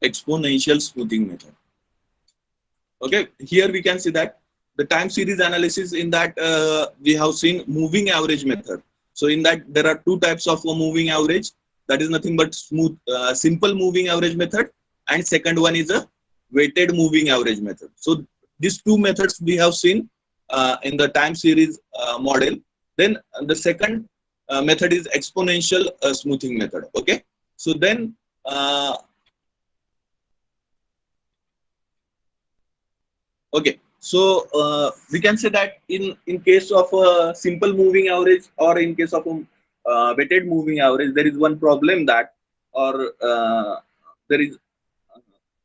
exponential smoothing method. Okay, here we can see that the time series analysis, in that we have seen moving average method. So in that there are two types of a moving average, that is nothing but simple moving average method, and second one is a weighted moving average method. So these two methods we have seen in the time series model. Then the second method is exponential smoothing method. Okay, so then okay, so we can say that in case of a simple moving average, or in case of a weighted moving average, there is one problem that, or there is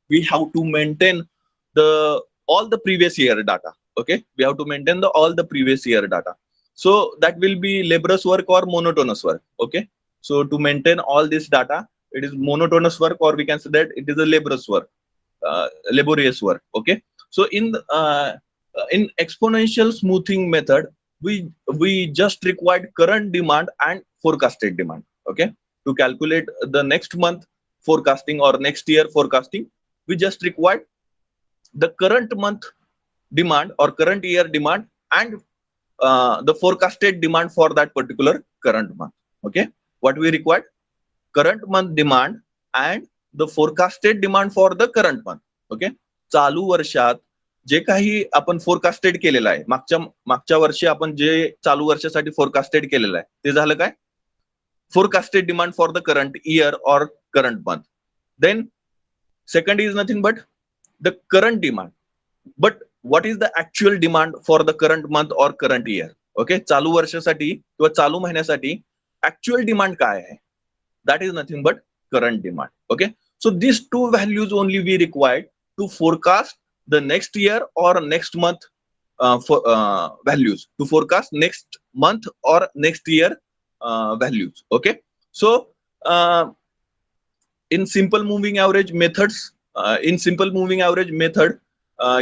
we have to maintain the all the previous year data. Okay, we have to maintain the all the previous year data. So that will be laborious work or monotonous work. Okay, so to maintain all this data, it is monotonous work, or we can say that it is a laborious work, laborious work. Okay, so in exponential smoothing method, we just required current demand and forecasted demand. Okay, to calculate the next month forecasting or next year forecasting, we just required the current month demand or current year demand, and the forecasted demand for that particular current month. Okay, what we required? Current month demand and the forecasted demand for the current month. Okay, चालू वर्षात जे काही आपण forecasted केलेलं आहे, मागच्या मागच्या वर्षी आपण जे चालू वर्षासाठी फोरकास्टेड केलेलं आहे, ते झालं काय? Forecasted demand for the current year or current month. Then second is nothing but the current demand. But what is the actual demand for the current month or current year? Okay, चालू वर्षासाठी किंवा चालू महिन्यासाठी actual demand काय आहे? That is nothing but current demand. Okay, so these two values only we required to forecast the next year or next month for values, to forecast next month or next year values. Okay, so in simple moving average methods, in simple moving average method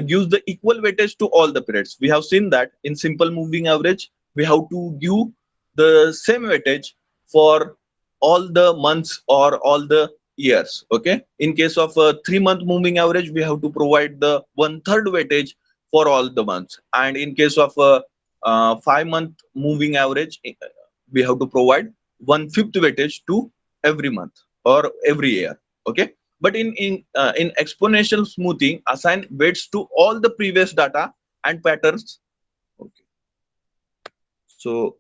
gives the equal weightage to all the periods. We have seen that in simple moving average we have to give the same weightage for all the months or all the years. Okay, in case of a 3-month moving average, we have to provide the 1/3 weightage for all the months, and in case of a 5-month moving average, we have to provide 1/5 weightage to every month or every year. Okay, but in exponential smoothing, assign weights to all the previous data and patterns. Okay, so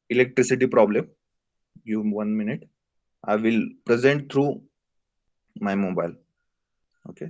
electricity problem, give 1 minute, I will present through my mobile. Okay,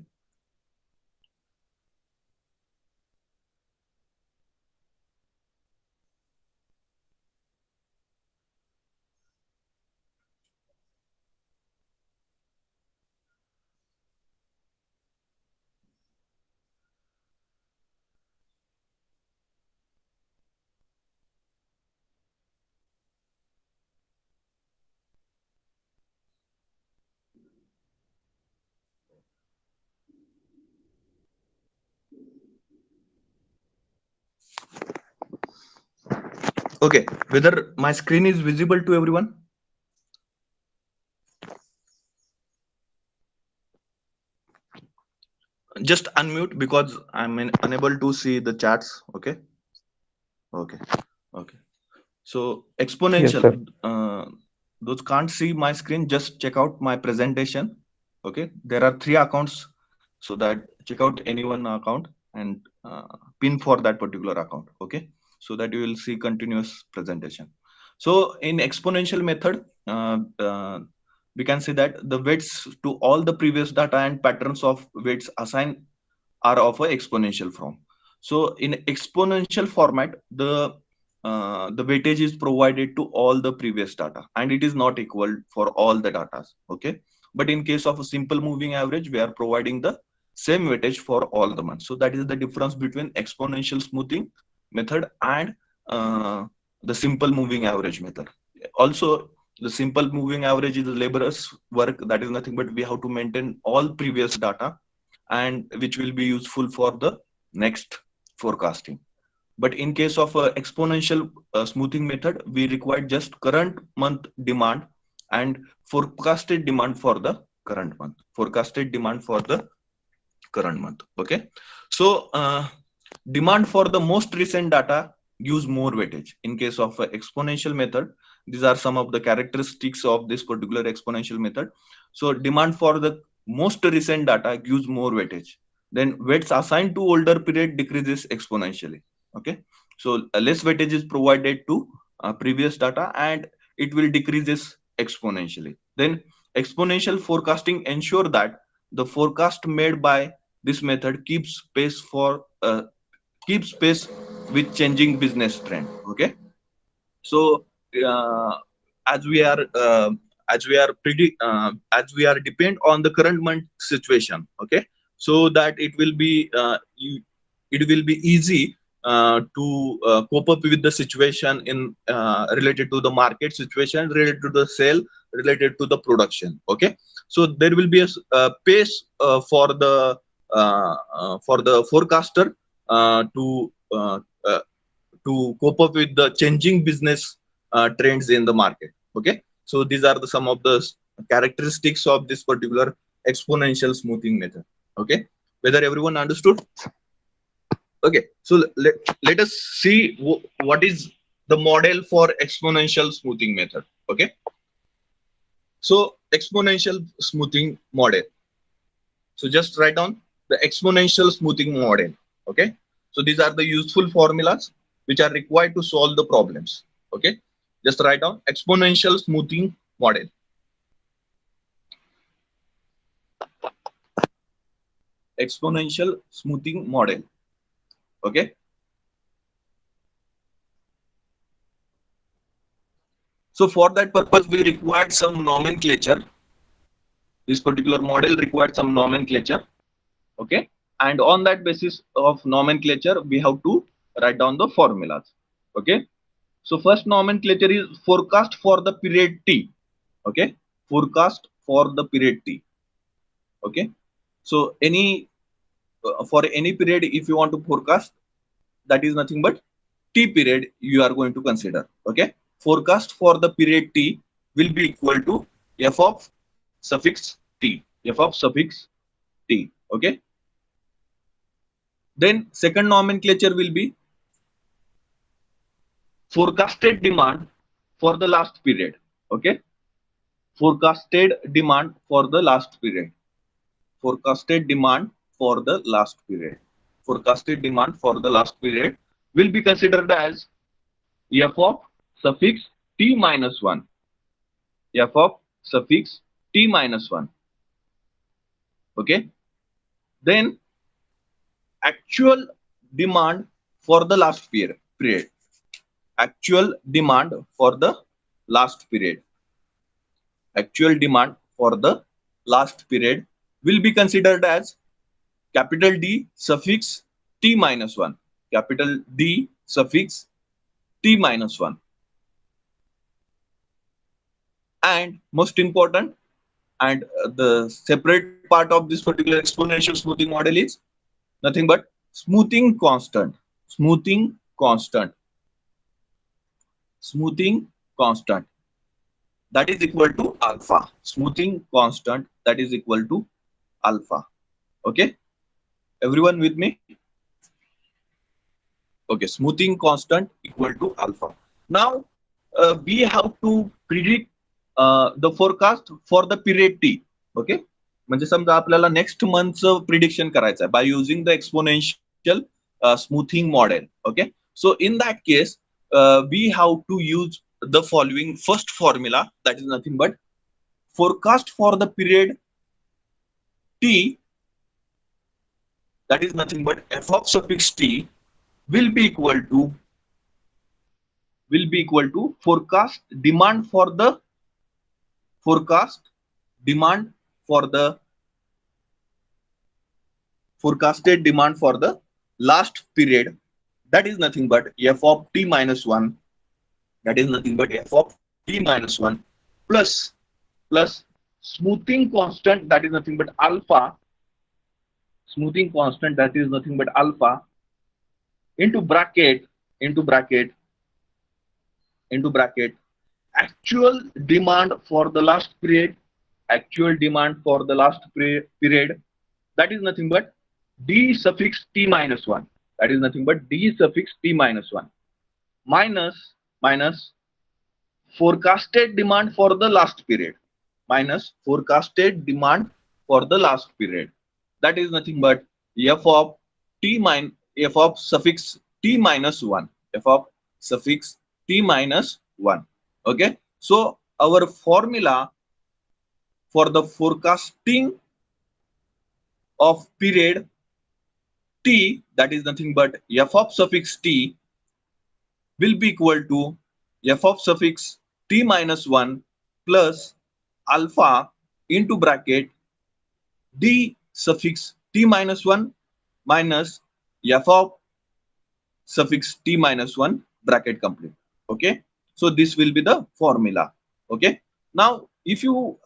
okay, whether my screen is visible to everyone? Just unmute because I'm unable to see the chats. Okay, okay, okay. So exponential, Yes, those can't see my screen, just check out my presentation. Okay, there are 3 accounts, so that check out any one account and pin for that particular account. Okay, so that you will see continuous presentation. So in exponential method, we can say that the weights to all the previous data and patterns of weights assigned are of a exponential form. So in exponential format, the weightage is provided to all the previous data, and it is not equal for all the data. Okay, but in case of a simple moving average, we are providing the same weightage for all the months. So that is the difference between exponential smoothing method and the simple moving average method. Also, the simple moving average is a laborious work, that is nothing but we have to maintain all previous data, and which will be useful for the next forecasting. But in case of exponential smoothing method, we require just current month demand and forecasted demand for the current month. Forecasted demand for the current month. Okay. So demand for the most recent data gives more weightage. In case of exponential method, these are some of the characteristics of this particular exponential method. So demand for the most recent data gives more weightage. Then weights assigned to older period decreases exponentially. Okay. So less weightage is provided to previous data, and it will decreases exponentially. Then exponential forecasting ensure that the forecast made by this method keeps pace with changing business trend. Okay. So uh, as we are as we are depend on the current month situation. Okay. So that it will be easy to cope up with the situation in related to the market situation, related to the sale, related to the production. Okay. So there will be a pace for the forecaster to cope up with the changing business trends in the market. Okay. So these are some of the characteristics of this particular exponential smoothing method. Okay. Whether everyone understood? Okay. So let us see what is the model for exponential smoothing method. Okay. So exponential smoothing model. So just write down the exponential smoothing model. Okay. So these are the useful formulas which are required to solve the problems. Okay. Just write down exponential smoothing model. Exponential smoothing model. Okay. So for that purpose, we required some nomenclature. This particular model required some nomenclature. Okay. And on that basis of nomenclature, we have to write down the formulas. Okay. So first nomenclature is forecast for the period T. Okay. Forecast for the period T. Okay. So for any period, if you want to forecast, that is nothing but T period you are going to consider. Okay. Forecast for the period T will be equal to f of suffix T. F of suffix T. Okay. Then second nomenclature will be forecasted demand for the last period. Okay. Forecasted demand for the last period. Forecasted demand for the last period. Forecasted demand for the last period will be considered as f of suffix T minus 1. F of suffix T minus 1. Okay. Then actual demand for the last period. Actual demand for the last period. Actual demand for the last period will be considered as capital D suffix T minus 1. Capital D suffix T minus 1. And most important, and the separate part of this particular exponential smoothing model is nothing but smoothing constant. Smoothing constant. Smoothing constant. That is equal to alpha. Smoothing constant, that is equal to alpha. Okay. Everyone with me? Okay. Smoothing constant equal to alpha. Now we have to predict the forecast for the period T. Okay. म्हणजे समजा आपल्याला next मंथचं prediction करायचं आहे by using the exponential smoothing model. Okay. So in that case we have to use the following first formula, that is nothing but forecast for the period T, that is nothing but f of suffix T will be equal to forecast demand for the forecast demand for the forecasted demand for the last period, that is nothing but f of T minus 1, that is nothing but f of T minus 1 plus smoothing constant, that is nothing but alpha, smoothing constant, that is nothing but alpha, into bracket actual demand for the last period, actual demand for the last period, that is nothing but d suffix t minus 1. That is nothing but d suffix t minus 1 minus forecasted demand for the last period, minus forecasted demand for the last period. That is nothing but f of f of suffix t minus 1, f of suffix t minus 1. Okay, so our formula for the forecasting of period t, that is nothing but f of suffix t will be equal to f of suffix t minus 1 plus alpha into bracket d suffix t minus 1 minus f of suffix t minus 1 bracket complete. Okay, so this will be the formula. Okay, now if you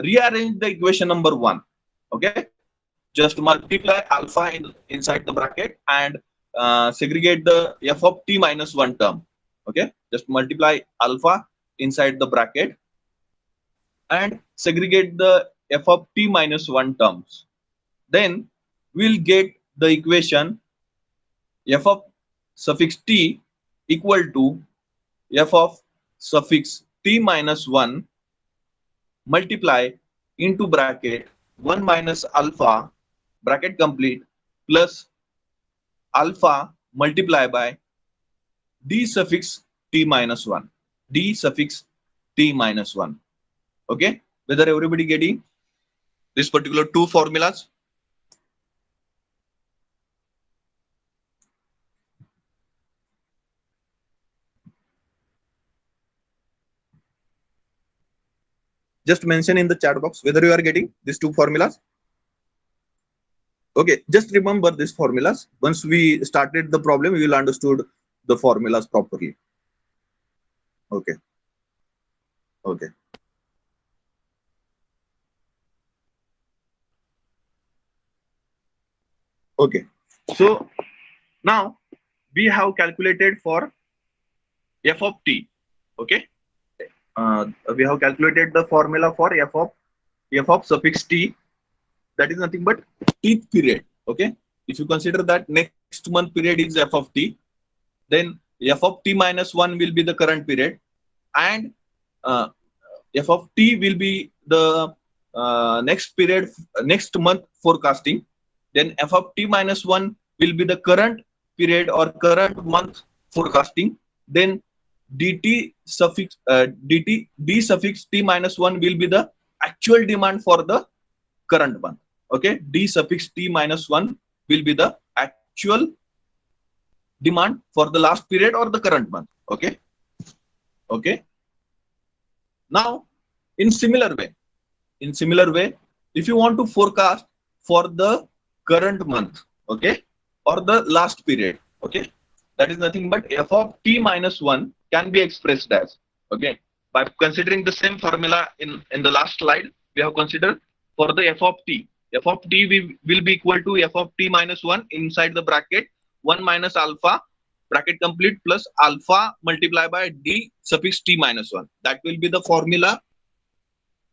rearrange the equation number 1, okay, just multiply alpha inside the bracket and segregate the f of t minus 1 term. Okay, just multiply alpha inside the bracket and segregate the f of t minus 1 terms. Then we'll get the equation f of suffix t equal to f of suffix t minus 1 multiply into bracket 1 minus alpha bracket complete plus alpha multiply by d suffix t minus 1, d suffix t minus 1. Okay, whether everybody getting this particular two formulas? Just mention in the chat box whether you are getting these two formulas. Okay, just remember these formulas. Once we started the problem, we will understood the formulas properly. Okay, okay. Okay, so now we have calculated for f of t. Okay, we have calculated the formula for f of suffix t, that is nothing but tth period. Okay, if you consider that next month period is f of t, then f of t minus 1 will be the current period and uh, f of t will be the next period, next month forecasting. Then f of t minus 1 will be the current period or current month forecasting. Then dt suffix d suffix t minus 1 will be the actual demand for the current month. Okay, d suffix t minus 1 will be the actual demand for the last period or the current month. Okay, okay. Now, in similar way, if you want to forecast for the current month, okay, or the last period, okay, that is nothing but f of t minus 1 can be expressed as, okay, by considering the same formula in the last slide, we have considered for the f of t. F of t will be equal to f of t minus 1 inside the bracket 1 minus alpha bracket complete plus alpha multiplied by d suffix t minus 1. That will be the formula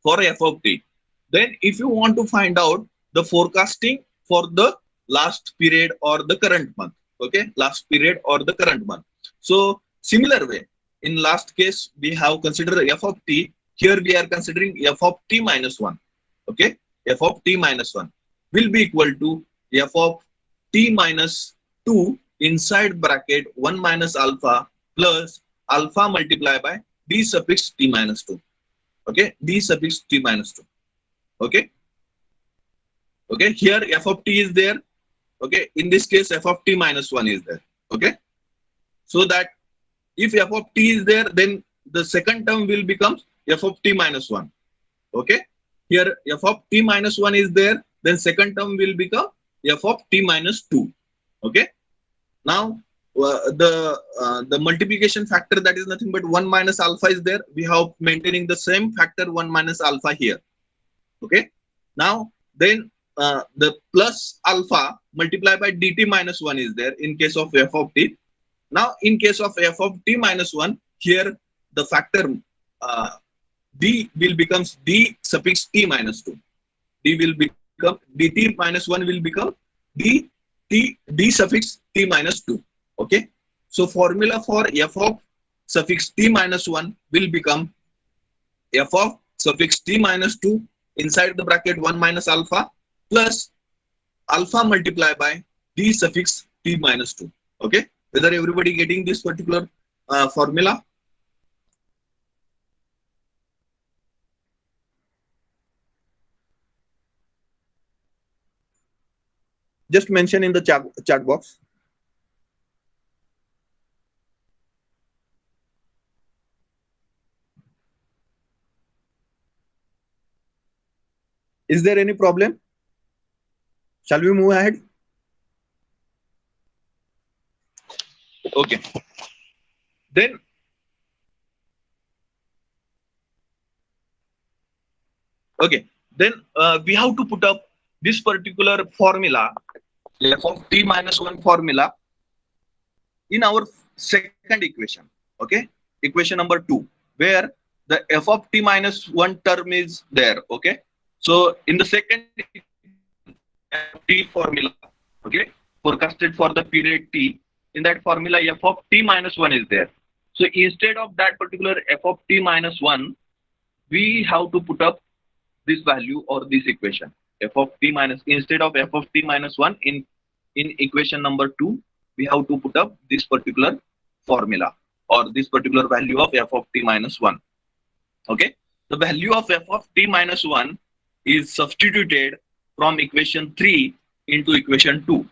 for f of t. Then if you want to find out the forecasting for the last period or the current month, okay, last period or the current month. So similar way, in last case we have considered f of t. Here we are considering f of t minus 1. Okay, f of t minus 1 will be equal to f of t minus 2 inside bracket 1 minus alpha plus alpha multiplied by d suffix t minus 2. Okay, d suffix t minus 2. Okay, okay, here f of t is there. Okay, in this case f of t minus 1 is there. Okay, so that if f of t is there, then the second term will become f of t minus 1. Okay, here f of t minus 1 is there, then second term will become f of t minus 2. Okay, now the multiplication factor, that is nothing but 1 minus alpha is there. We have maintaining the same factor 1 minus alpha here. Okay, now then the plus alpha multiplied by dt minus 1 is there in case of f of t. Now in case of f of t minus 1, here the factor D will becomes D suffix T minus 2. D will become dt minus 1 will become d suffix t minus 2. Okay. So formula for f of suffix t minus 1 will become f of suffix t minus 2 inside the bracket 1 minus alpha plus alpha multiplied by d suffix t minus 2. Okay. Whether everybody getting this particular formula? Just mention in the chat box. Is there any problem? Shall we move ahead? Okay. Then okay. Then we have to put up this particular formula, f of t minus 1 formula, in our second equation. Okay. Equation number 2, where the f of t minus 1 term is there. Okay. So in the second t formula, okay, forecasted for the period t, in that formula f of t minus 1 is there. So instead of that particular f of t minus 1, we have to put up this value or this equation, f of t minus, instead of f of t minus 1 in equation number 2, we have to put up this particular formula or this particular value of f of t minus 1. Okay. The value of f of t minus 1 is substituted from equation 3 into equation 2,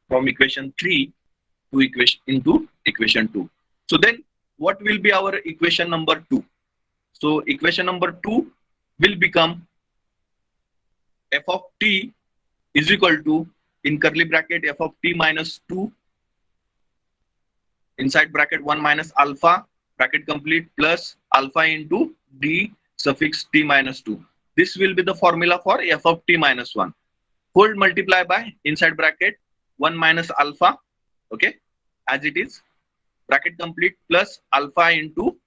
from equation 3 to equation into equation 2. So then what will be our equation number 2? So equation number 2 will become f of t is equal to, in curly bracket, f of t minus 2 inside bracket 1 minus alpha bracket complete plus alpha into d suffix t minus 2. This will be the formula for f of t minus 1. Whole multiply by inside bracket 1 minus alpha, okay, as it is, bracket complete plus alpha into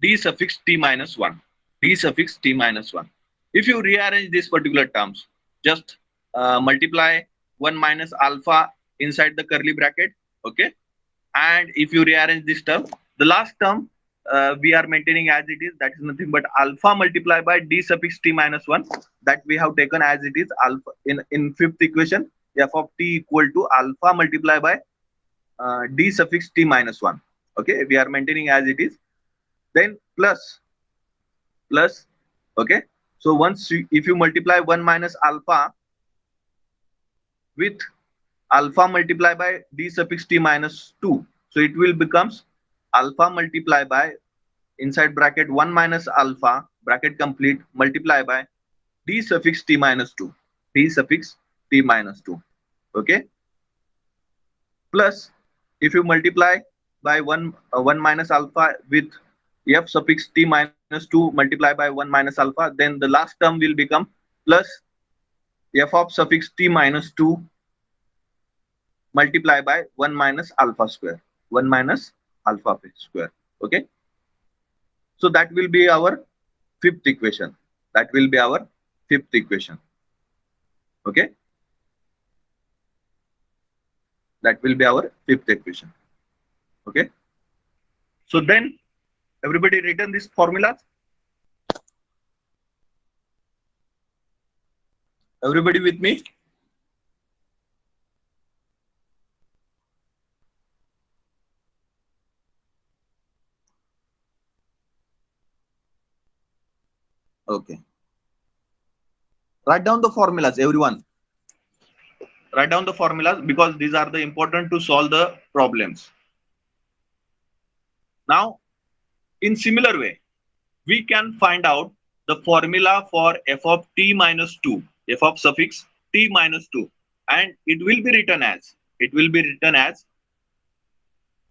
d suffix t minus 1. D suffix t minus 1. If you rearrange these particular terms, just multiply 1 minus alpha inside the curly bracket, okay, and if you rearrange this term, the last term we are maintaining as it is, that is nothing but alpha multiplied by d suffix t minus 1, that we have taken as it is, alpha in fifth equation, f of t equal to alpha multiplied by d suffix t minus 1. Okay, we are maintaining as it is. Then plus, okay, so once if you multiply 1 minus alpha with alpha multiplied by d suffix t minus 2, so it will becomes alpha multiplied by inside bracket 1 minus alpha bracket complete multiply by d suffix t minus 2, d suffix t minus 2. Okay. Plus if you multiply by 1 minus alpha with f suffix t minus 2 multiply by 1 minus alpha, then the last term will become plus f of suffix t minus 2 multiply by 1 minus alpha square, 1 minus alpha square. Okay. So that will be our fifth equation. That will be our fifth equation. Okay. That will be our fifth equation. Okay. So then everybody written this formula. Everybody with me? Okay. Write down the formulas, everyone. Write down the formulas because these are the important to solve the problems. Now, in similar way, we can find out the formula for f of t minus 2, f of suffix t minus 2, and it will be written as,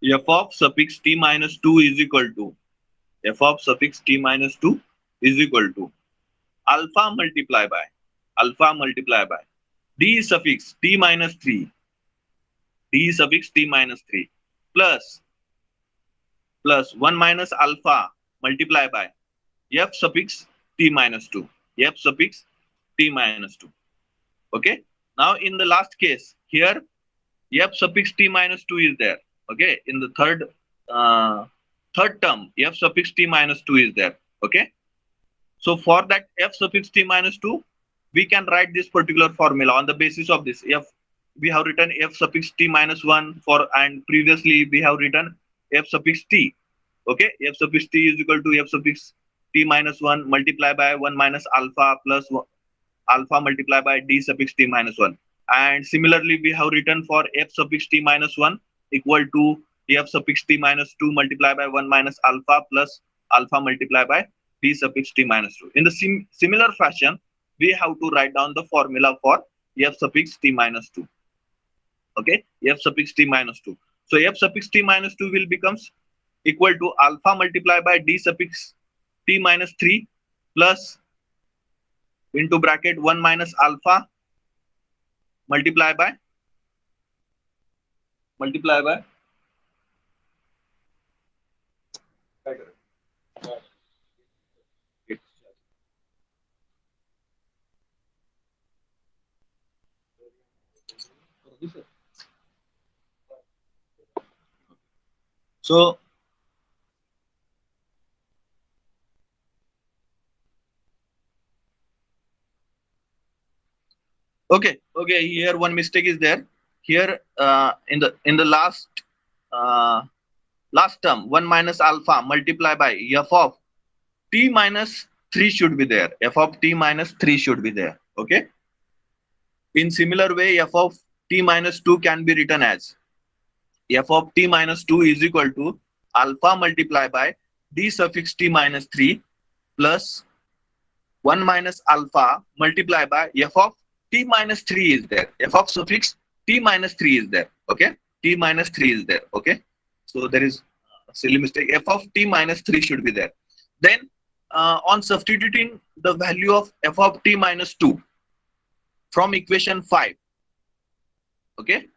f of suffix t minus 2 is equal to, f of suffix t minus 2 is equal to alpha multiply by d suffix t minus 3, d suffix t minus 3 plus 1 minus alpha multiply by f suffix t minus 2, f suffix t minus 2. Okay, now in the last case here, f suffix t minus 2 is there. Okay, in the uh, third term, f suffix t minus 2 is there. Okay, so for that f suffix t minus 2, we can write this particular formula on the basis of this f. We have written f suffix t minus 1 for, and previously we have written f suffix t. Okay, f suffix t is equal to f suffix t minus 1 multiplied by 1 minus alpha plus alpha multiplied by d suffix t minus 1. And similarly, we have written for f suffix t minus 1 equal to f suffix t minus 2 multiplied by 1 minus alpha plus alpha multiplied by d suffix t minus 2. In the similar fashion, we have to write down the formula for f suffix t minus 2. Okay, f suffix t minus 2. So f suffix t minus 2 will becomes equal to alpha multiplied by d suffix t minus 3 plus into bracket 1 minus alpha multiply by multiply by so okay, here one mistake is there. Here in the uh, last term, 1 minus alpha multiply by f of t minus 3 should be there. F of t minus 3 should be there. Okay, in similar way, f of t minus 2 can be written as f of t minus 2 is equal to alpha multiply by d suffix t minus 3 plus 1 minus alpha multiply by f of t minus 3 is there. F of suffix t minus 3 is there. Okay, t minus 3 is there. Okay, so there is a silly mistake. F of t minus 3 should be there. Then on substituting the value of f of t minus 2 from equation 5, okay,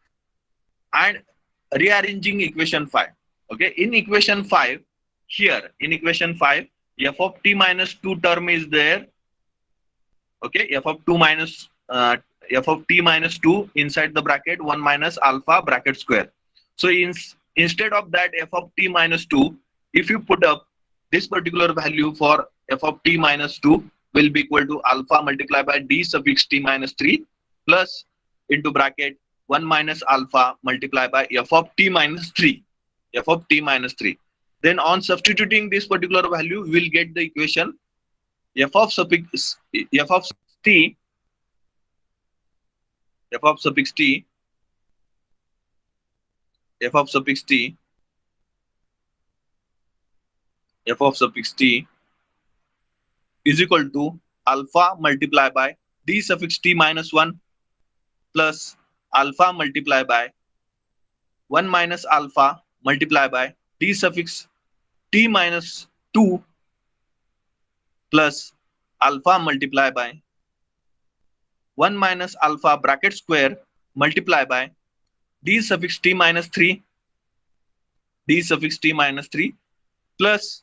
and rearranging equation 5. Okay, in equation 5, here in equation 5, f of t minus 2 term is there. Okay, f of 2 minus f of t minus 2 inside the bracket 1 minus alpha bracket square. So instead of that f of t minus 2, if you put up this particular value for f of t minus 2 will be equal to alpha multiplied by d suffix t minus 3 plus into bracket 1 minus alpha multiplied by f of t minus 3, f of t minus 3. Then on substituting this particular value, we will get the equation f of suffix f of t f of suffix t f of suffix t f of suffix t is equal to alpha multiplied by d suffix t minus 1 plus alpha multiplied by 1 minus alpha multiplied by d suffix t minus 2 plus alpha multiplied by 1 minus alpha bracket square multiplied by d suffix t minus 3 d suffix t minus 3 plus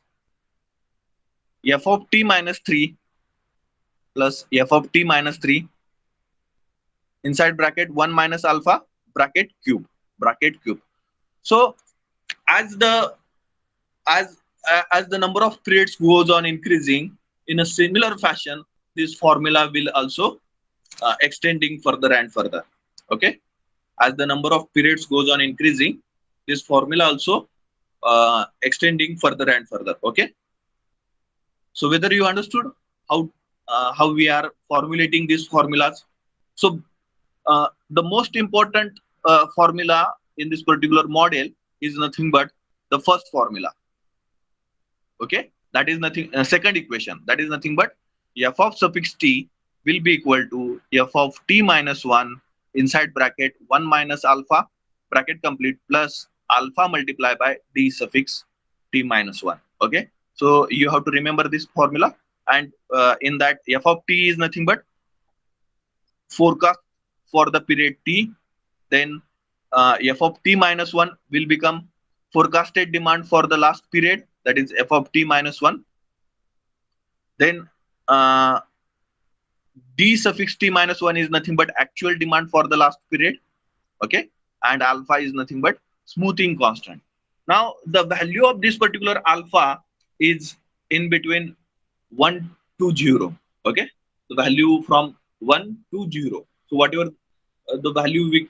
f of t minus 3 plus f of t minus 3 inside bracket 1 minus alpha bracket cube. So as the as the number of periods goes on increasing, in a similar fashion, this formula will also extending further and further. Okay, as the number of periods goes on increasing, this formula also extending further and further. Okay, so whether you understood how we are formulating these formulas. So the most important formula in this particular model is nothing but the first formula. Okay, that is nothing. Second equation, that is nothing but f of suffix t will be equal to f of t minus 1 inside bracket 1 minus alpha bracket complete plus alpha multiplied by d suffix t minus 1. Okay, so you have to remember this formula, and in that f of t is nothing but forecast for the period t. Then f of t minus 1 will become forecasted demand for the last period, that is f of t minus 1. Then d suffix t minus 1 is nothing but actual demand for the last period. Okay, and alpha is nothing but smoothing constant. Now the value of this particular alpha is in between 1 to 0. Okay, the value from 1 to 0. So whatever the value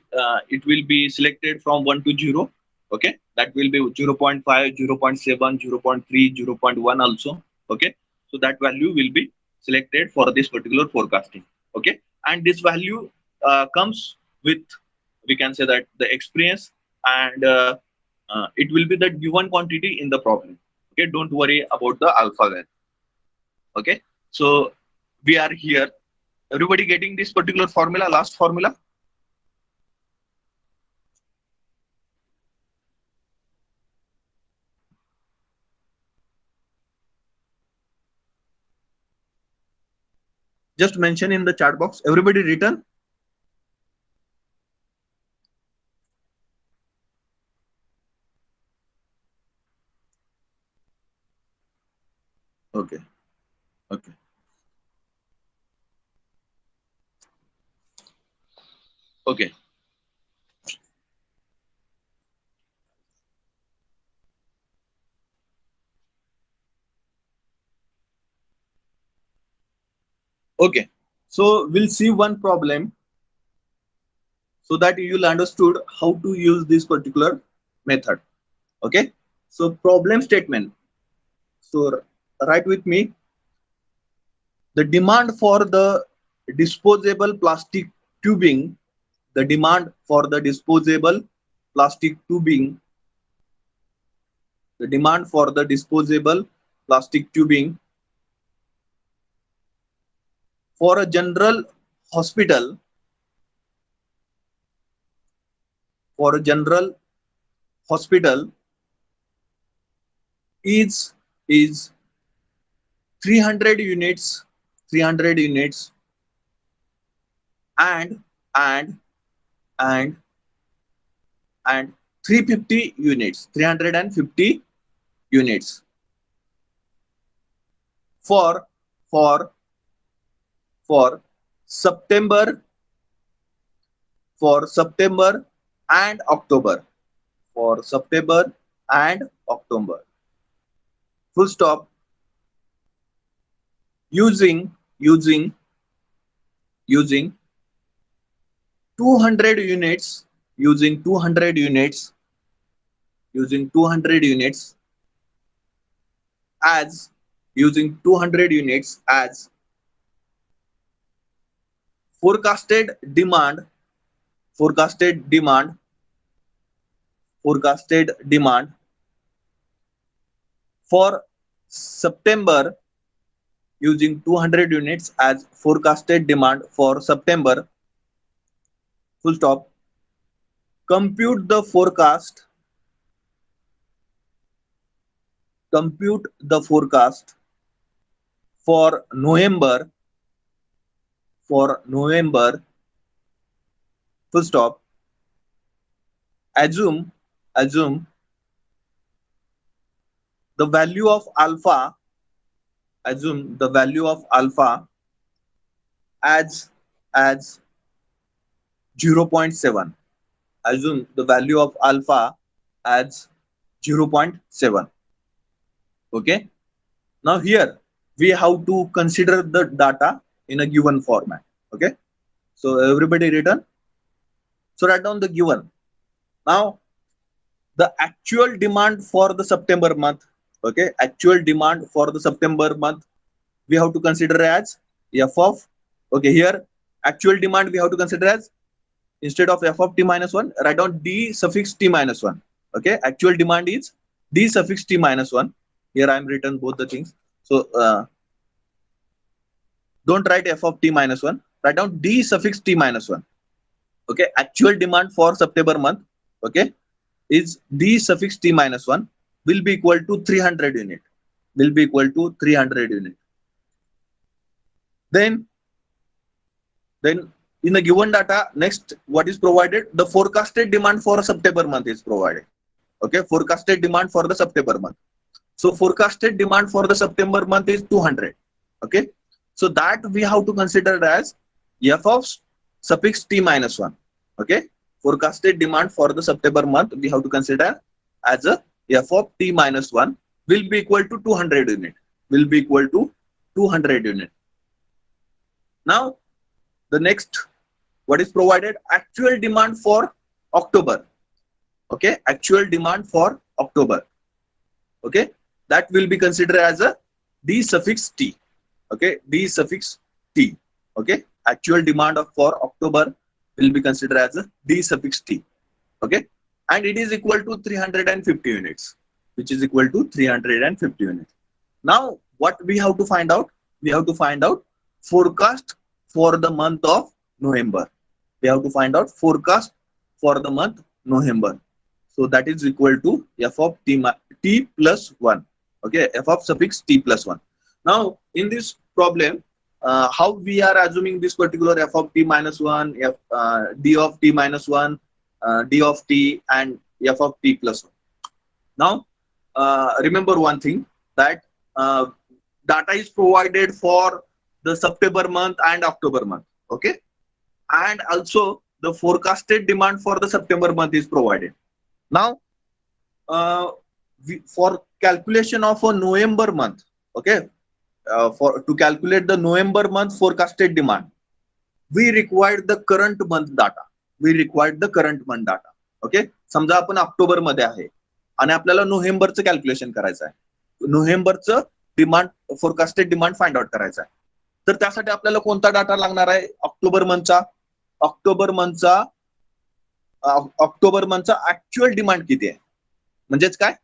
it will be selected from 1 to 0. Okay, that will be 0 0.5, 0 0.7, 0 0.3, 0 0.1 also. Okay, so that value will be selected for this particular forecasting. Okay, and this value comes with, we can say that, the experience, and it will be the given quantity in the problem. Okay, don't worry about the alpha value. Okay, so we are here. Everybody getting this particular formula, last formula? Just mention in the chat box. Everybody written? Okay. Okay. Okay. Okay. So we'll see one problem so that you'll understood how to use this particular method. Okay. So problem statement. So write with me. The demand for the disposable plastic tubing, the demand for the disposable plastic tubing, the demand for the disposable plastic tubing for a general hospital, for a general hospital is 300 units, 300 units, and and and and 350 units, 350 units for for for September, for September and October, for September and October. Full stop. Using 200 units, using 200 units, using 200 units as using 200 units as forecasted demand, forecasted demand, forecasted demand for September, using 200 units as forecasted demand for September. Full stop. Compute the forecast, compute the forecast for November, for November. Full stop. Assume the value of alpha, assume the value of alpha as 0.7. Assume the value of alpha as 0.7. Okay, now here we have to consider the data in a given format. Okay, so everybody written. So write down the given. Now the actual demand for the September month. Okay, actual demand for the September month we have to consider as f of, okay, here actual demand we have to consider as, instead of f of t minus 1, write down d suffix t minus 1. Okay, actual demand is d suffix t minus 1. Here I am written both the things. So don't write f of t minus 1, write down d suffix t minus 1. Okay, actual demand for September month, okay, is d suffix t minus 1 will be equal to 300 unit, will be equal to 300 unit. Then in the given data, next what is provided, the forecasted demand for September month is provided. Okay, forecasted demand for the September month. So forecasted demand for the September month is 200. Okay, so that we have to consider as f of suffix t minus 1. Okay, forecasted demand for the September month we have to consider as a f of t minus 1 will be equal to 200 unit, will be equal to 200 unit. Now the next, what is provided? Actual demand for October. Okay, actual demand for October. Okay, that will be considered as a d suffix t. Okay, d suffix t. Okay, actual demand of for October will be considered as a d suffix t. Okay, and it is equal to 350 units, which is equal to 350 units. Now what we have to find out? We have to find out forecast for the month of November. We have to find out forecast for the month November. So that is equal to f of t plus 1. Okay, f of suffix t plus 1. Now in this problem, how we are assuming this particular f of t minus 1, d of t minus 1, d of t, and f of t plus 1. Now remember one thing, that data is provided for the September month and October month. Okay, and also the forecasted demand for the September month is provided. Now for calculation of a November month, okay, for to calculate the November month forecasted demand, we required the current month data. We required the current month data. Okay, समजा आपण October मध्ये आहे आणि आपल्याला नोव्हेंबरचं calculation करायचं आहे, नोव्हेंबरचं demand forecasted demand find out करायचं आहे. तर त्यासाठी आपल्याला कोणता डाटा लागणार आहे? ऑक्टोबर मंथचा. ऑक्टोबर मंथचा ऍक्च्युअल डिमांड किती आहे, म्हणजेच काय,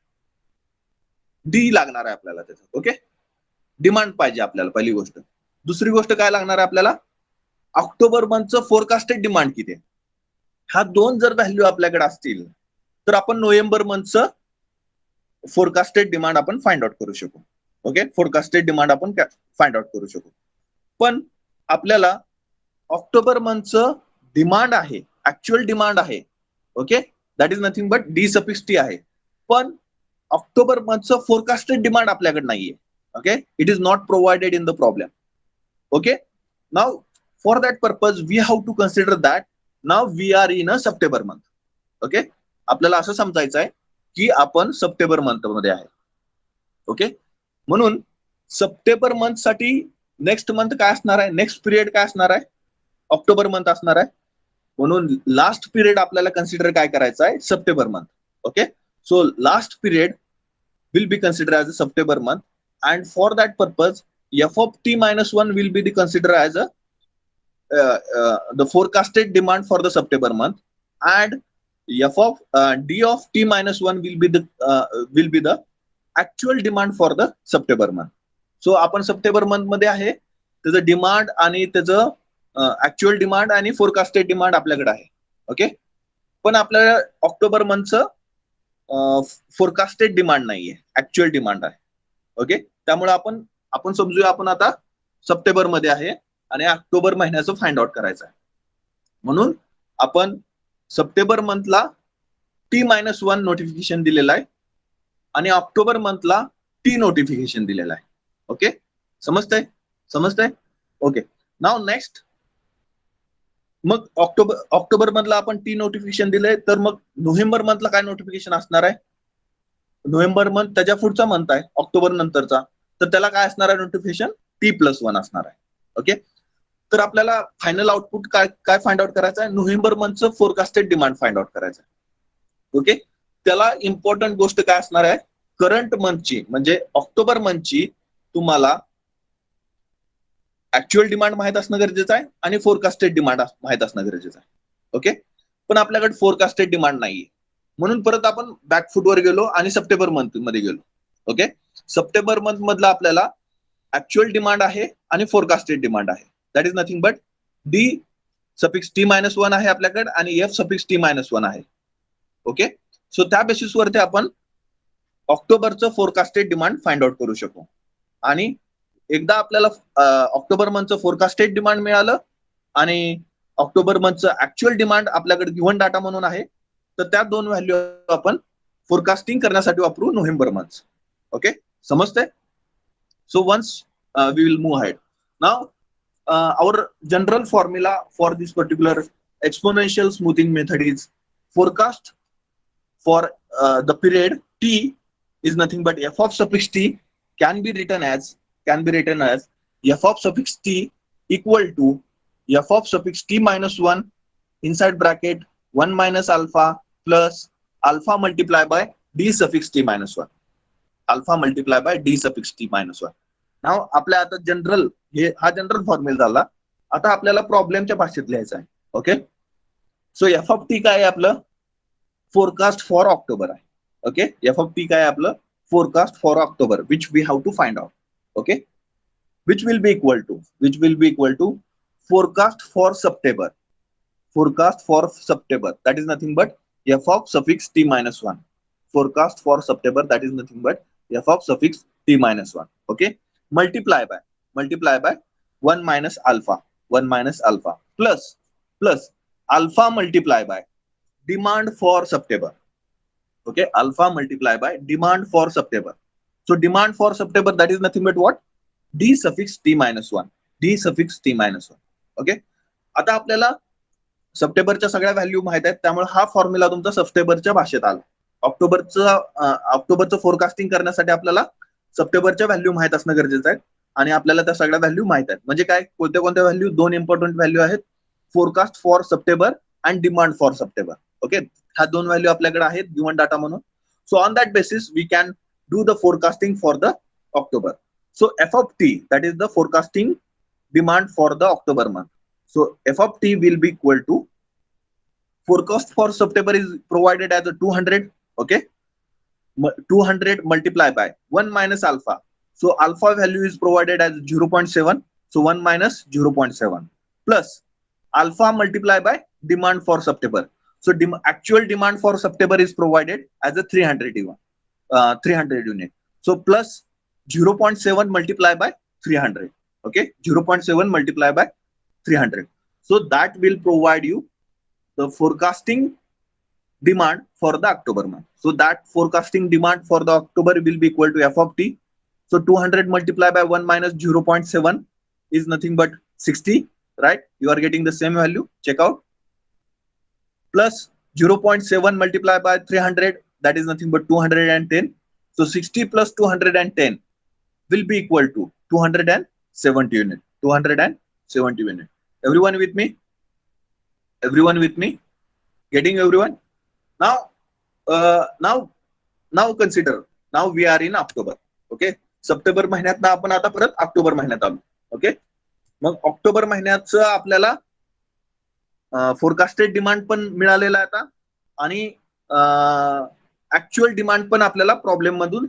डी लागणार आहे आपल्याला त्याचं. ओके, डिमांड पाहिजे आपल्याला पहिली गोष्ट. दुसरी गोष्ट काय लागणार आहे आपल्याला? ऑक्टोबर मंथचं फोरकास्टेड डिमांड किती आहे. ह्या दोन जर व्हॅल्यू आपल्याकडे असतील तर आपण नोव्हेंबर मंथचं फोरकास्टेड डिमांड आपण फाइंड आउट करू शकू. ओके, फोरकास्टेड डिमांड आपण फाइंड आउट करू शकू. पण आपल्याला ऑक्टोबर मंथचं डिमांड आहे, ऍक्च्युअल डिमांड आहे. Okay, that is nothing but D suffix T आहे. पण ऑक्टोबर मंथचं फोरकास्टेड डिमांड आपल्याकडे नाहीये. Okay, it is not provided in the problem. Okay, now for that purpose we have to consider that now we are in a September month. Okay, आपल्याला असं समजायचं आहे की आपण सप्टेंबर मंथ मध्ये आहे. ओके, म्हणून सप्टेंबर मंथ साठी नेक्स्ट मंथ काय असणार आहे, नेक्स्ट पिरियड काय असणार आहे, ऑक्टोबर मंथ असणार आहे. म्हणून लास्ट पिरियड आपल्याला कन्सिडर काय करायचं आहे, September month. Okay, so last period will be considered as a September month, and for that purpose f of t minus 1 will be considered as a the forecasted demand for the September month, and f of d of t minus 1 will be the actual demand for the September month. So आपण September month मध्ये आहे, त्याचं demand आणि त्याचं actual demand आणि forecasted demand आपल्याकडे आहे. Okay, पण आपल्याला ऑक्टोबर मंथचं फोरकास्टेड डिमांड नाहीये, ऍक्च्युअल डिमांड आहे. ओके, त्यामुळे आपण समजूया आपण आता सप्टेंबर मध्ये आहे आणि ऑक्टोबर महिन्याचं फाइंड आउट करायचं आहे. म्हणून आपण सप्टेंबर मंथला T-1 नोटिफिकेशन दिलेलं आहे आणि ऑक्टोबर मंथला T नोटिफिकेशन दिलेलं आहे. ओके, समजतंय? ओके, नाउ नेक्स्ट, मग ऑक्टोबर मधला आपण T नोटिफिकेशन दिलंय, तर मग नोव्हेंबर मंथला काय नोटिफिकेशन असणार आहे? नोव्हेंबर मंथ त्याच्या पुढचा मंथ आहे, ऑक्टोबर नंतरचा, तर त्याला काय असणार आहे नोटिफिकेशन? T+1 असणार आहे. ओके, तर आपल्याला फायनल आउटपुट काय फाइंड आउट करायचं आहे? नोव्हेंबर मंथचं फोरकास्टेड डिमांड फाइंड आउट करायचं आहे. ओके, त्याला इम्पॉर्टंट गोष्ट काय असणार आहे? करंट मंथची म्हणजे ऑक्टोबर मंथची तुम्हाला ऍक्च्युअल डिमांड माहित असणं गरजेचं आहे आणि फोरकास्टेड डिमांड माहित असणं गरजेचं आहे. ओके, पण आपल्याकडे फोरकास्टेड डिमांड नाहीये, म्हणून परत आपण बॅकफुटवर गेलो आणि सप्टेंबर मंथ मध्ये गेलो. ओके, सप्टेंबर मंथ मधला आपल्याला ऍक्च्युअल डिमांड आहे आणि फोरकास्टेड डिमांड आहे. That is nothing but D suffix T-1 आहे आपल्याकडे आणि f सफिक्स T-1 आहे. ओके, सो त्या बेसिसवरती आपण ऑक्टोबरचं फोरकास्टेड डिमांड फाइंड आउट करू शकू. आणि एकदा आपल्याला ऑक्टोबर मंथचं फोरकास्टेड डिमांड मिळालं आणि ऑक्टोबर मंथचं ऍक्च्युअल डिमांड आपल्याकडे गिव्हन डाटा म्हणून आहे, तर त्या दोन व्हॅल्यू आपण फोरकास्टिंग करण्यासाठी वापरू नोव्हेंबर मंथ. ओके, समजतंय? So once we will move ahead. Now, our general formula for this particular exponential smoothing method is forecast for the period t is nothing but f of suffix t can be written as f of suffix t equal to f of suffix t minus 1 inside bracket 1 minus alpha plus alpha multiplied by d suffix t minus 1. Alpha multiplied by d suffix t minus 1. नाव आपल्या आता general हा general formula झाला. आता आपल्याला प्रॉब्लेमच्या भाषेत लिहायचा आहे. Okay, so F of T काय आहे आपलं फोरकास्ट फॉर ऑक्टोबर आहे. ओके, एफ ऑफ टी काय आहे आपलं forecast for October which we have to find out. Okay, which will be equal to forecast for September. Forecast for September that is nothing but f of suffix t minus 1. Forecast for September that is nothing but f of suffix t minus 1. Okay, multiply by 1 minus alpha plus alpha multiply by demand for September. Okay, alpha multiply by demand for September. So demand for September that is nothing but what? D suffix t minus 1. Okay, आता आपल्याला सप्टेंबरच्या सगळ्या value माहित आहेत, त्यामुळे हा formula तुमचा सप्टेंबरच्या भाषेत आला. ऑक्टोबरचं फोरकास्टिंग करण्यासाठी आपल्याला सप्टेंबरच्या व्हॅल्यू माहित असणं गरजेचं आहे आणि आपल्याला त्या सगळ्या व्हॅल्यू माहित आहेत. म्हणजे काय, कोणत्या व्हॅल्यू, दोन इम्पॉर्टंट व्हॅल्यू आहेत, forecast for September and demand for September. Okay, ह्या दोन व्हॅल्यू आपल्याकडे आहेत गिवन डाटा म्हणून. So on that basis we can do the forecasting for the October. So F of T that is the forecasting demand for the October month. So f of t will be equal to forecast for September is provided as a 200. Okay, 200 multiplied by 1 minus alpha. So alpha value is provided as 0.7. So 1 minus 0.7 plus alpha multiplied by demand for September. So actual demand for September is provided as a 300 unit. So plus 0.7 multiplied by 300. Okay, 0.7 multiplied by 300. So that will provide you the forecasting demand for the October month. So that forecasting demand for the October will be equal to f of t. So 200 multiplied by 1 minus 0.7 is nothing but 60, right? You are getting the same value. Check out. Plus 0.7 multiplied by 300, that is nothing but 210. So 60 plus 210 will be equal to 270 unit. 270 unit. Everyone with me? Getting everyone? Now consider. Now we are in October. Okay, September महिन्यात आपण आता परत October महिन्यात आलो. Okay, मग October महिन्याचं आपल्याला forecasted demand पण मिळालेला आहे आता आणि ऍक्च्युअल डिमांड पण आपल्याला प्रॉब्लेम मधून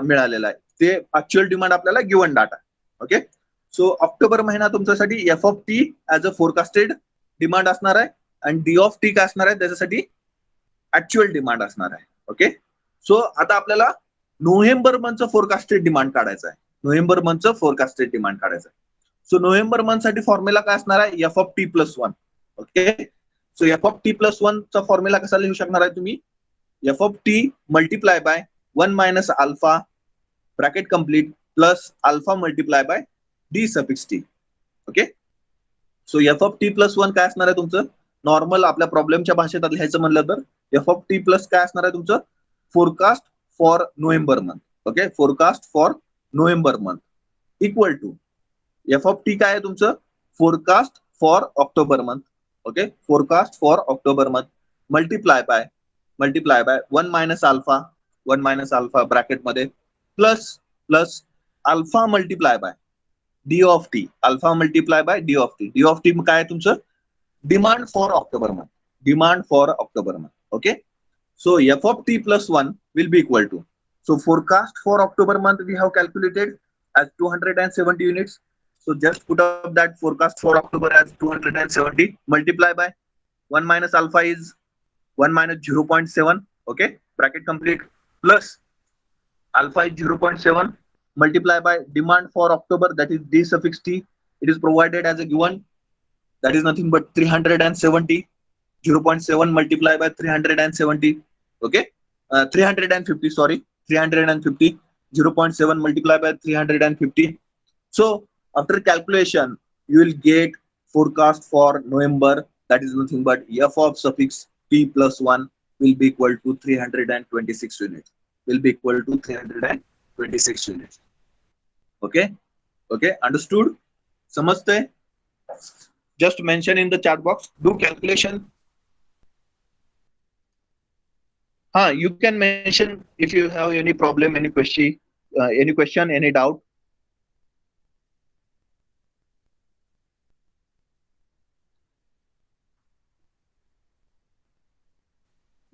मिळालेला आहे. ते ऍक्च्युअल डिमांड आपल्याला गिवन डाटा. ओके, सो ऑक्टोबर महिना तुमच्यासाठी F of T as a forecasted demand असणार आहे आणि डी ऑफ टी काय असणार आहे त्याच्यासाठी ऍक्च्युअल डिमांड असणार आहे. ओके, सो आता आपल्याला नोव्हेंबर मंथचं फोरकास्टेड डिमांड काढायचं आहे. सो नोव्हेंबर मंथ साठी फॉर्म्युला काय असणार आहे F of T plus 1. Okay, so F of T plus 1 चा फॉर्म्युला कसा लिहू शकणार आहे तुम्ही, F of T multiply by 1 minus alpha bracket complete plus alpha multiply by D suffix T. Okay, so F of T plus 1 काय असणार आहे तुमचं नॉर्मल आपल्या प्रॉब्लेमच्या भाषेत लिहायचं म्हणलं तर एफ ऑफ टी प्लस काय असणार आहे तुमचं forecast for November month. Okay, forecast for November month equal to F of T काय आहे तुमचं forecast for October month. Okay, forecast for October month multiply by 1 minus alpha bracket मध्ये plus alpha multiply by D of T. Alpha multiply by D of T. D of T काय आहे तुमचं demand for October month. Okay, so f of t plus 1 will be equal to, so forecast for October month we have calculated as 270 units. So just put up that forecast for October as 270 multiply by 1 minus alpha is 1 minus 0.7. Okay, bracket complete plus alpha is 0.7 multiply by demand for October that is d suffix t. It is provided as a given, that is nothing but 370. 0.7 multiplied by 370. Okay, 350, sorry, 350. 0.7 multiplied by 350. So after calculation, you will get forecast for November. That is nothing but f of suffix p plus 1 will be equal to 326 units. Will be equal to 326 units. Okay. Okay. Understood? Samajte? Just mention in the chat box. Do calculation. You can mention if you have any problem, any question, any doubt.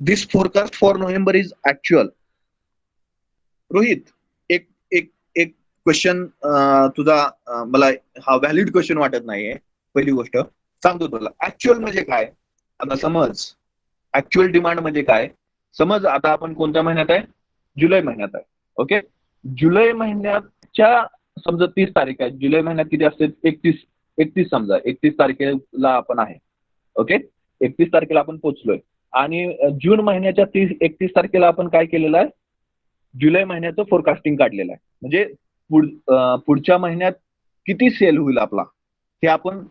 This forecast for November is actual. Rohit, एक एक एक question तुझा मला हा valid question वाटत नाहीये. पहिली गोष्ट सांगतो तुला, ऍक्च्युअल म्हणजे काय. आता समज ऍक्च्युअल डिमांड म्हणजे काय. समज आता आपण कोणत्या महिन्यात आहे, जुलै महिन्यात आहे. ओके, जुलै महिन्याच्या समजा 30 तारीख आहे. जुलै महिन्यात किती असते, 31 समजा 31 तारखेला आपण आहे. ओके, 31 तारखेला आपण पोहोचलोय आणि जून महिन्याच्या 31 तारखेला आपण काय केलेलं आहे, जुलै महिन्याचं फोरकास्टिंग काढलेलं आहे. म्हणजे पुढच्या महिन्यात किती सेल होईल आपला हे आपण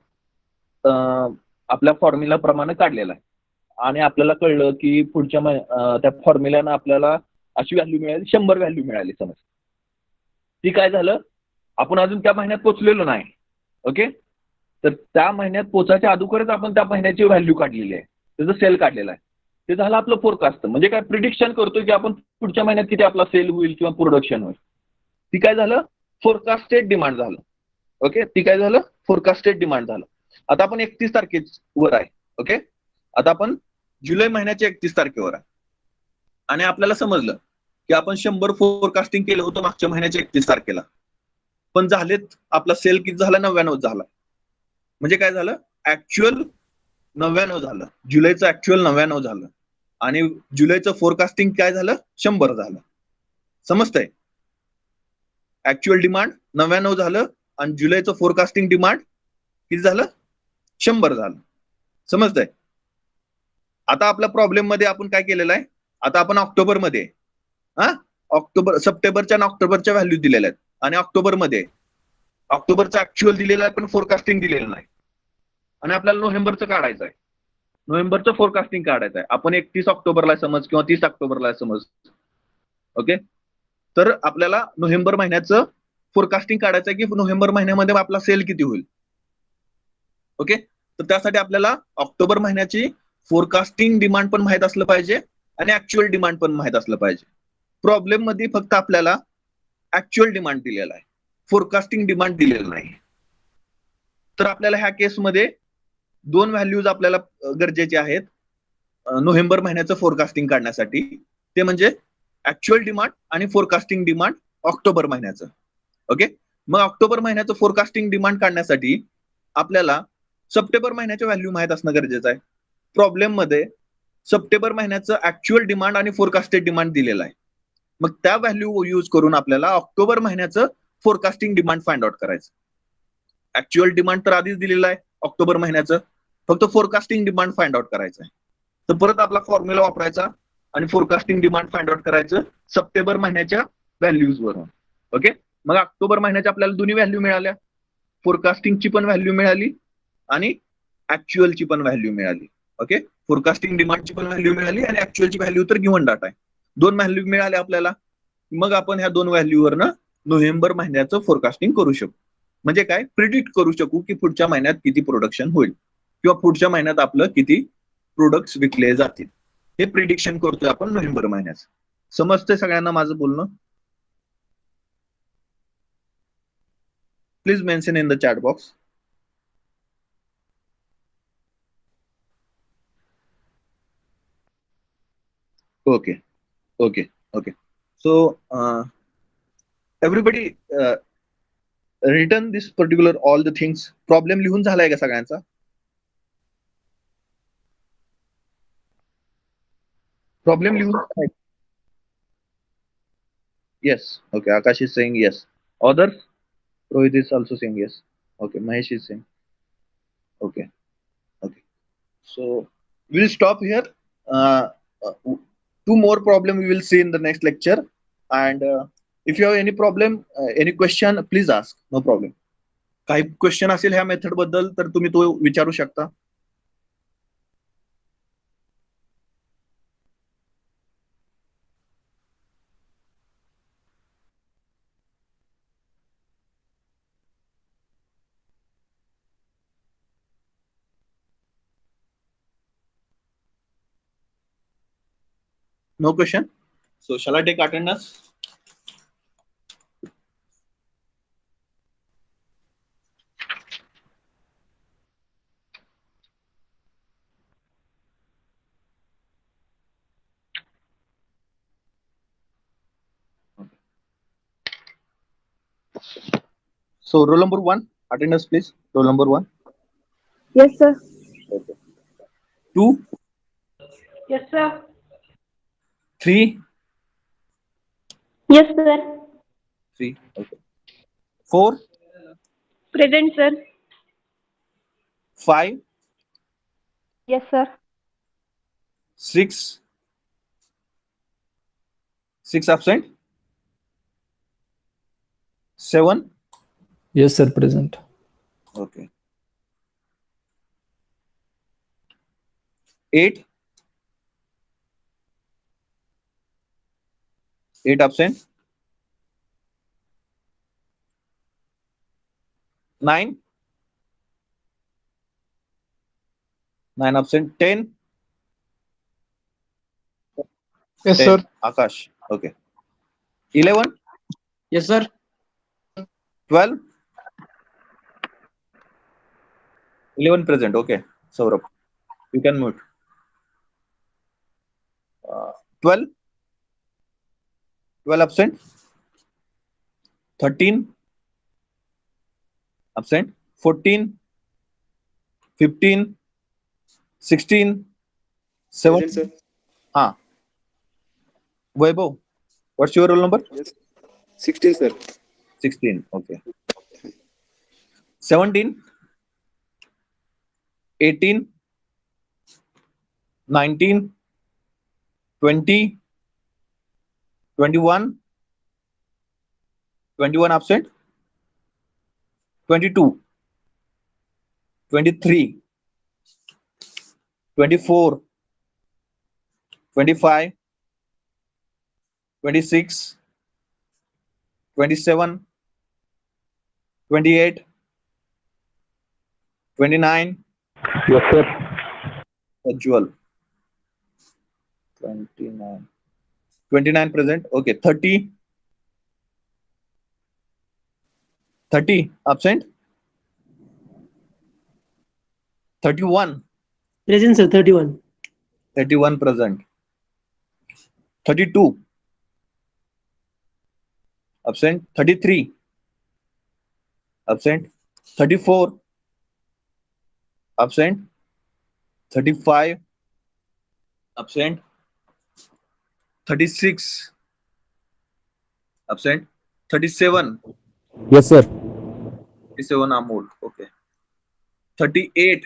आपल्या फॉर्म्युला प्रमाणे काढलेलं आहे. आणि आपल्याला कळलं की पुढच्या त्या फॉर्म्युल्यानं आपल्याला अशी व्हॅल्यू मिळाली, 100 व्हॅल्यू मिळाली समज. ती काय झालं, आपण अजून त्या महिन्यात पोहोचलेलो नाही. ओके, तर त्या महिन्यात पोचायच्या अगोदरच आपण त्या महिन्याची व्हॅल्यू काढलेली आहे, त्याचं सेल काढलेलं आहे. ते झालं आपलं फोरकास्ट. म्हणजे काय, प्रिडिक्शन करतोय की आपण पुढच्या महिन्यात किती आपला सेल होईल किंवा प्रोडक्शन होईल. ती काय झालं, फोरकास्टेड डिमांड झालं. ओके, ती काय झालं, फोरकास्टेड डिमांड झालं. आता आपण 31 तारखेवर आहे. ओके, आता आपण जुलै महिन्याच्या 31 तारखेवर आहे आणि आपल्याला समजलं की आपण 100 फोरकास्टिंग केलं होतं मागच्या महिन्याच्या 31 तारखेला, पण झालेत आपला सेल किती झाला, 99 झाला. म्हणजे काय झालं, ऍक्च्युअल 99 झालं. जुलैचं ऍक्च्युअल 99 झालं आणि जुलैचं फोरकास्टिंग काय झालं, 100 झालं. समजतंय, ऍक्च्युअल डिमांड 99 झालं आणि जुलैचं फोरकास्टिंग डिमांड किती झालं, 100 झालं. समजतंय. आता आपल्या प्रॉब्लेम मध्ये आपण काय केलेलं आहे, आता आपण ऑक्टोबरमध्ये सप्टेंबरच्या आणि ऑक्टोबरच्या व्हॅल्यू दिलेल्या आहेत आणि ऑक्टोबरचं ऍक्च्युअल दिलेलं आहे पण फोरकास्टिंग दिलेलं नाही. आणि आपल्याला नोव्हेंबरचं काढायचं आहे, नोव्हेंबरचं फोरकास्टिंग काढायचं आहे. आपण 31 ऑक्टोबरला समज किंवा 30 ऑक्टोबरला समज. ओके, तर आपल्याला नोव्हेंबर महिन्याचं फोरकास्टिंग काढायचं आहे की नोव्हेंबर महिन्यामध्ये आपला सेल किती होईल. ओके, तर त्यासाठी आपल्याला ऑक्टोबर महिन्याची फोरकास्टिंग डिमांड पण माहित असलं पाहिजे आणि ऍक्च्युअल डिमांड पण माहित असलं पाहिजे. प्रॉब्लेम मध्ये फक्त आपल्याला ऍक्च्युअल डिमांड दिलेला आहे, फोरकास्टिंग डिमांड दिलेलं नाही. तर आपल्याला ह्या केसमध्ये 2 व्हॅल्यूज आपल्याला गरजेचे आहेत नोव्हेंबर महिन्याचं फोरकास्टिंग काढण्यासाठी. ते म्हणजे ऍक्च्युअल डिमांड आणि फोरकास्टिंग डिमांड ऑक्टोबर महिन्याचं. ओके, मग ऑक्टोबर महिन्याचं फोरकास्टिंग डिमांड काढण्यासाठी आपल्याला सप्टेंबर महिन्याच्या व्हॅल्यू माहित असणं गरजेचं आहे. प्रॉब्लेम मध्ये सप्टेंबर महिन्याचं ऍक्च्युअल डिमांड आणि फोरकास्टेड डिमांड दिलेलं आहे. मग त्या व्हॅल्यू यूज करून आपल्याला ऑक्टोबर महिन्याचं फोरकास्टिंग डिमांड फाइंड आउट करायचं. ऍक्च्युअल डिमांड तर आधीच दिलेलं आहे ऑक्टोबर महिन्याचं, फक्त फोरकास्टिंग डिमांड फाइंड आउट करायचं आहे. तर परत आपला फॉर्म्युला वापरायचा आणि फोरकास्टिंग डिमांड फाइंड आउट करायचं सप्टेंबर महिन्याच्या व्हॅल्यूज वरून. ओके, मग ऑक्टोबर महिन्याच्या आपल्याला दोन्ही व्हॅल्यू मिळाल्या, फोरकास्टिंगची पण व्हॅल्यू मिळाली आणि ऍक्च्युअलची पण व्हॅल्यू मिळाली. ओके, फोरकास्टिंग डिमांडची पण व्हॅल्यू मिळाली आणि ऍक्च्युअलची व्हॅल्यू तर गिव्हन डाटा आहे. 2 व्हॅल्यू मिळाल्या आपल्याला. मग आपण ह्या 2 व्हॅल्यूवरनं नोव्हेंबर महिन्याचं फोरकास्टिंग करू शकू. म्हणजे काय, प्रिडिक्ट करू शकू की पुढच्या महिन्यात किती प्रोडक्शन होईल किंवा पुढच्या महिन्यात आपलं किती प्रोडक्ट्स विकले जातील. हे प्रिडिक्शन करतोय आपण नोव्हेंबर महिन्याचं. समजतंय सगळ्यांना माझं बोलणं? Please mention in the chat box. Okay okay okay. So everybody return this particular all the things. Problem लिहून झालाय का सगळ्यांचा? प्रॉब्लेम लिहून? Yes. Okay. Akash is saying yes. Others? Rohit is also saying yes. Okay. Mahesh is saying. Okay. Okay. So we'll stop here. Uh, 2 more problem we will see in the next lecture. And if you have any problem, any question, please ask. No problem. काही question असेल ह्या method बद्दल तर तुम्ही तो विचारू शकता. No question. So shall I take attendance? So roll number one, attendance please. Roll number one. Yes, sir. Okay. Two, Yes, sir. three, Yes, sir. three. Okay. Four, Present, sir. five, Yes, sir. six, six absent. Seven. Yes, sir, present. Okay. Eight, eight absent. Nine, nine absent. 10, Yes, 10. sir. Akash. Okay. 11, Yes, sir. 12, 11 present. Okay. Saurabh, you can mute. 12, 12 absent. 13 absent. 14, 15, 16, Present, 17. sir. Ah, Vaibhav, what's your roll number? Yes. 16, sir. 16. Okay. 17, 18, 19, 20, 21, 21 absent. 22, 23, 24, 25, 26, 27, 28, 29. Yes, sir. Usual. 29. 29 present. Okay. 30, 30 absent. 31, Present, sir. 31. 31 present. 32 absent. 33 absent. 34 absent. 35 absent. 36 absent. 37, Yes, sir. 37 Amol. Okay. 38.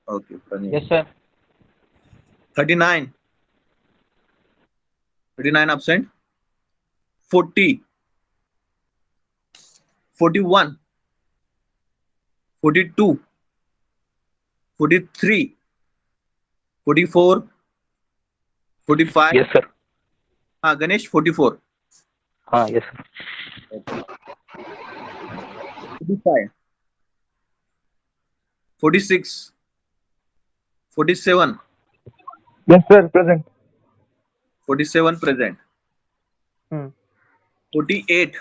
Okay. Praneem. Yes, sir. 39, 39 absent. 40, 41, 42, 43, 44, 45. Yes, sir. Ganesh, 44. Yes, sir. Okay. 45, 46, 47, Yes, sir, present. 47 present. Hmm. 48,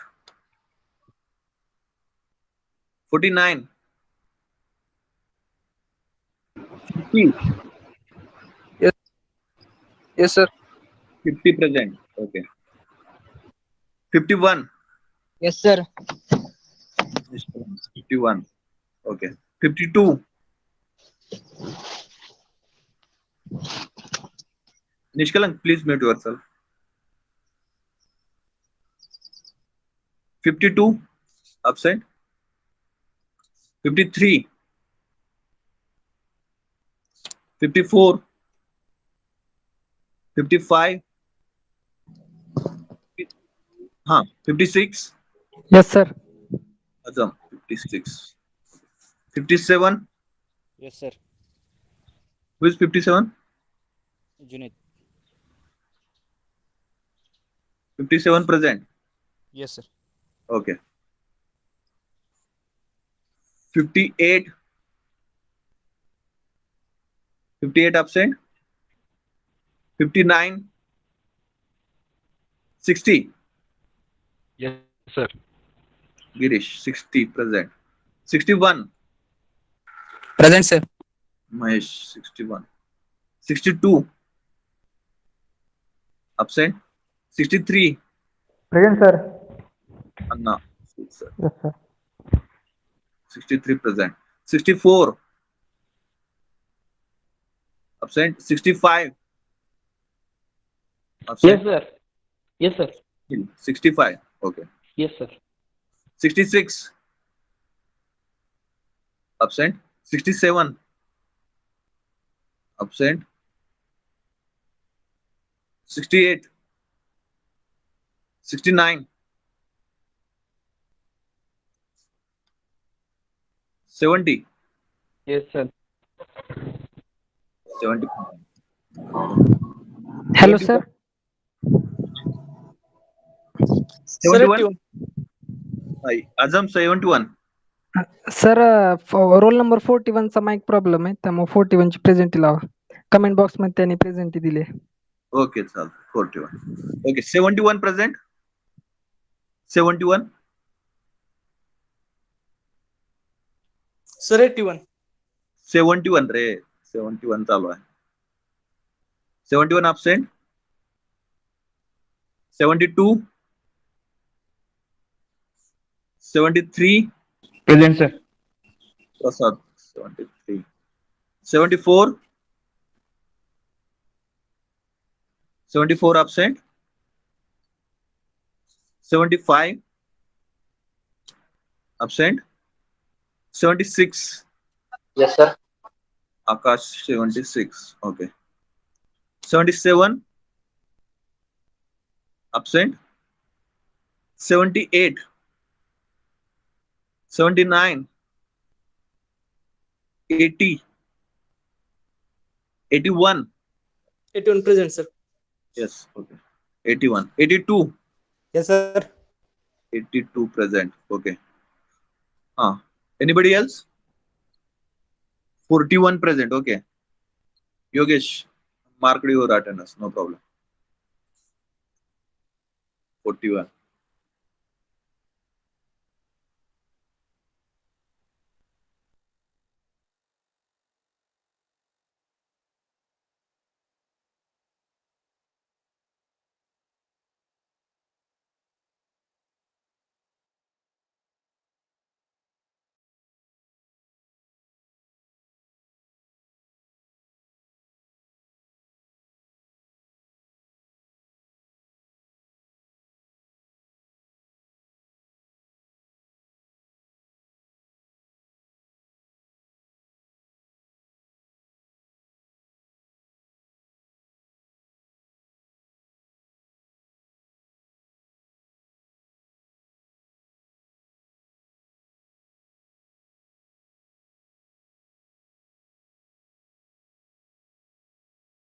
49, 50, Yes. Yes, sir. 50 present. Okay. 51, Yes, sir. 51. Okay. 52. Nishkalan, please mute yourself. 52 absent. 53, 54, 55, 56. Yes, sir. Azam, 56. 57. Yes, sir. Who is 57? Junaid. 57 present. Yes, sir. Okay. 58. 58 absent. 59. 60. Yes, sir. Girish, 60 present. 61. Present, sir. Mahesh, 61. 62. Absent. 63. Present, sir. Anna. Yes, sir. Yes, sir. 63 present. 64. Absent. 65. Yes, Absent. sir. Yes, sir. 65. Okay. Yes, sir. 66. Absent. 67. Absent. 68. 69. 70. Yes, sir. 70. Hello, 71. sir. 71. Azam 71. Sir roll number 41 चा mike problem आहे त्यामुळे 41 ची presenty लावा. Comment box मध्ये त्यांनी presenty दिली. Okay, sir. 41. Okay. 71 present. 71. Sir 81. 71 रे. 71 चालू आहे. 71 absent. 72. 73. Present, sir. Prasad. 73. 74. 74 absent. 75. Absent. 76. Yes, sir. Akash 76. Okay. 77. Absent. 78. 79. 80. 81. 81 present, sir. Yes. Okay. 81. 82. Yes, sir. 82 present. Okay. Anybody else? 41 present. Okay. Yogesh, marked your attendance. No problem. 41.